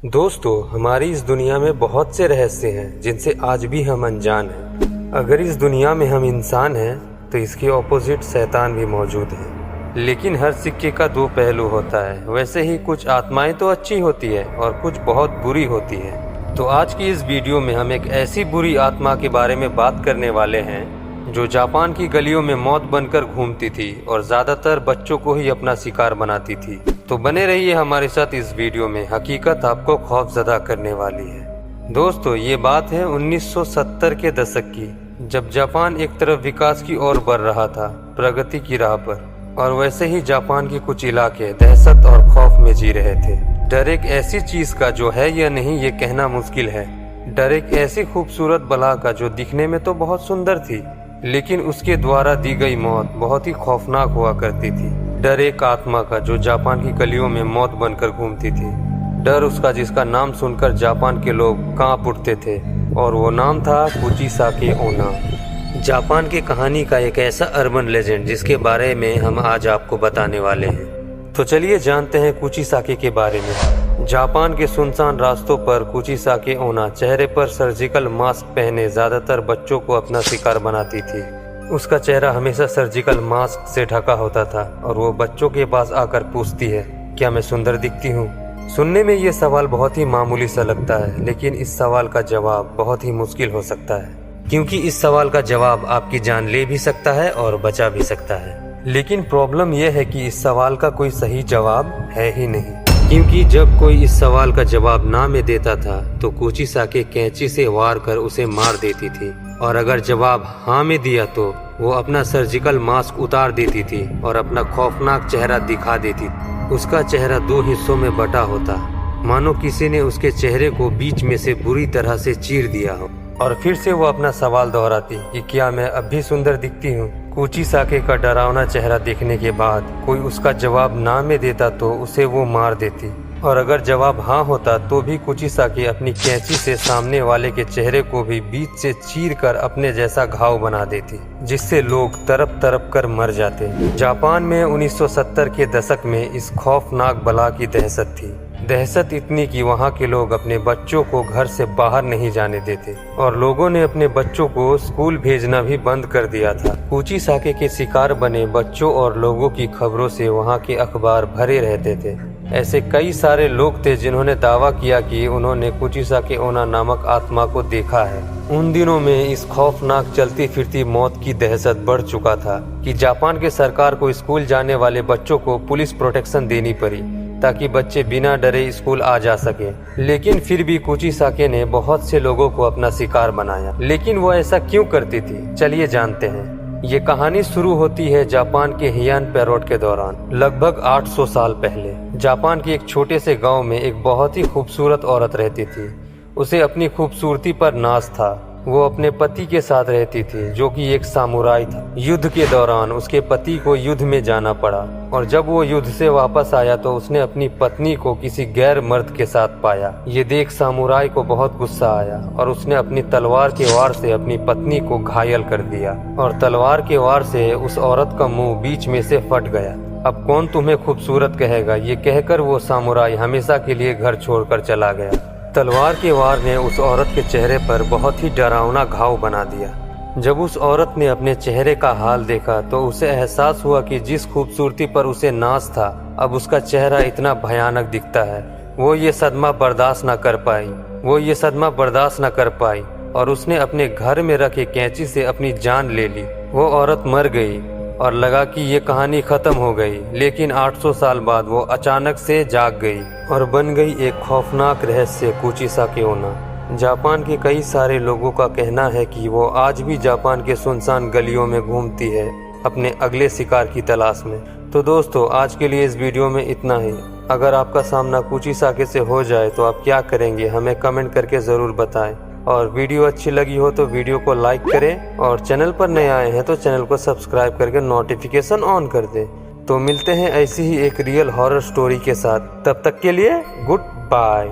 दोस्तों, हमारी इस दुनिया में बहुत से रहस्य हैं जिनसे आज भी हम अनजान हैं। अगर इस दुनिया में हम इंसान हैं तो इसके ऑपोजिट शैतान भी मौजूद है। लेकिन हर सिक्के का दो पहलू होता है। वैसे ही कुछ आत्माएं तो अच्छी होती है और कुछ बहुत बुरी होती है। तो आज की इस वीडियो में हम एक ऐसी बुरी आत्मा के बारे में बात करने वाले हैं जो जापान की गलियों में मौत बनकर घूमती थी और ज्यादातर बच्चों को ही अपना शिकार बनाती थी। तो बने रहिए हमारे साथ इस वीडियो में, हकीकत आपको खौफजदा करने वाली है। दोस्तों, ये बात है 1970 के दशक की, जब जापान एक तरफ विकास की ओर बढ़ रहा था, प्रगति की राह पर। और वैसे ही जापान के कुछ इलाके दहशत और खौफ में जी रहे थे। डर एक ऐसी चीज का जो है या नहीं ये कहना मुश्किल है। डर एक ऐसी खूबसूरत बला का जो दिखने में तो बहुत सुंदर थी, लेकिन उसके द्वारा दी गई मौत बहुत ही खौफनाक हुआ करती थी। डर एक आत्मा का जो जापान की गलियों में मौत बनकर घूमती थी। डर उसका जिसका नाम सुनकर जापान के लोग कांप उठते थे, और वो नाम था कुचिसाकी ओना। जापान की कहानी का एक ऐसा अर्बन लेजेंड जिसके बारे में हम आज आपको बताने वाले हैं। तो चलिए जानते हैं कुचिसाकी के बारे में। जापान के सुनसान रास्तों पर कुचिसाकी ओना चेहरे पर सर्जिकल मास्क पहने ज्यादातर बच्चों को अपना शिकार बनाती थी। उसका चेहरा हमेशा सर्जिकल मास्क से ढका होता था और वो बच्चों के पास आकर पूछती है, क्या मैं सुंदर दिखती हूँ? सुनने में ये सवाल बहुत ही मामूली सा लगता है, लेकिन इस सवाल का जवाब बहुत ही मुश्किल हो सकता है, क्योंकि इस सवाल का जवाब आपकी जान ले भी सकता है और बचा भी सकता है। लेकिन प्रॉब्लम यह है कि इस सवाल का कोई सही जवाब है ही नहीं, क्योंकि जब कोई इस सवाल का जवाब ना में देता था तो कुचिसाकी कैंची से वार कर उसे मार देती थी, और अगर जवाब हाँ में दिया तो वो अपना सर्जिकल मास्क उतार देती थी और अपना खौफनाक चेहरा दिखा देती थी। उसका चेहरा दो हिस्सों में बटा होता, मानो किसी ने उसके चेहरे को बीच में से बुरी तरह से चीर दिया हो। और फिर से वो अपना सवाल दोहराती कि क्या मैं अब भी सुंदर दिखती हूँ? कुचिसाकी का डरावना चेहरा देखने के बाद कोई उसका जवाब ना में देता तो उसे वो मार देती, और अगर जवाब हाँ होता तो भी कुचिसाकी अपनी कैंची से सामने वाले के चेहरे को भी बीच से चीर कर अपने जैसा घाव बना देती, जिससे लोग तड़प तड़प कर मर जाते। जापान में 1970 के दशक में इस खौफनाक बला की दहशत थी। दहशत इतनी कि वहाँ के लोग अपने बच्चों को घर से बाहर नहीं जाने देते, और लोगों ने अपने बच्चों को स्कूल भेजना भी बंद कर दिया था। कुचिसाकी के शिकार बने बच्चों और लोगों की खबरों से वहाँ के अखबार भरे रहते थे। ऐसे कई सारे लोग थे जिन्होंने दावा किया कि उन्होंने कुचिसाकी ओना नामक आत्मा को देखा है। उन दिनों में इस खौफनाक चलती फिरती मौत की दहशत बढ़ चुका था कि जापान के सरकार को स्कूल जाने वाले बच्चों को पुलिस प्रोटेक्शन देनी पड़ी ताकि बच्चे बिना डरे स्कूल आ जा सके। लेकिन फिर भी कुचिसाकी ने बहुत से लोगों को अपना शिकार बनाया। लेकिन वो ऐसा क्यों करती थी, चलिए जानते हैं। ये कहानी शुरू होती है जापान के हियान पैरोड के दौरान, लगभग 800 साल पहले। जापान के एक छोटे से गांव में एक बहुत ही खूबसूरत औरत रहती थी। उसे अपनी खूबसूरती पर नाज था। वो अपने पति के साथ रहती थी, जो कि एक सामुराई था। युद्ध के दौरान उसके पति को युद्ध में जाना पड़ा, और जब वो युद्ध से वापस आया तो उसने अपनी पत्नी को किसी गैर मर्द के साथ पाया। ये देख सामुराई को बहुत गुस्सा आया और उसने अपनी तलवार के वार से अपनी पत्नी को घायल कर दिया, और तलवार के वार से उस औरत का मुंह बीच में से फट गया। अब कौन तुम्हें खूबसूरत कहेगा, ये कहकर वो सामुराई हमेशा के लिए घर छोड़कर चला गया। तलवार के वार ने उस औरत के चेहरे पर बहुत ही डरावना घाव बना दिया। जब उस औरत ने अपने चेहरे का हाल देखा तो उसे एहसास हुआ कि जिस खूबसूरती पर उसे नाज था, अब उसका चेहरा इतना भयानक दिखता है। वो ये सदमा बर्दाश्त न कर पाई और उसने अपने घर में रखे कैंची से अपनी जान ले ली। वो औरत मर गई और लगा कि ये कहानी खत्म हो गई, लेकिन 800 साल बाद वो अचानक से जाग गई और बन गई एक खौफनाक रहस्य कुचिसाकी ओना। जापान के कई सारे लोगों का कहना है कि वो आज भी जापान के सुनसान गलियों में घूमती है अपने अगले शिकार की तलाश में। तो दोस्तों, आज के लिए इस वीडियो में इतना ही। अगर आपका सामना कुचिसाकी से हो जाए तो आप क्या करेंगे, हमें कमेंट करके ज़रूर बताएं। और वीडियो अच्छी लगी हो तो वीडियो को लाइक करें, और चैनल पर नए आए हैं तो चैनल को सब्सक्राइब करके नोटिफिकेशन ऑन कर दें। तो मिलते हैं ऐसी ही एक रियल हॉरर स्टोरी के साथ। तब तक के लिए गुड बाय।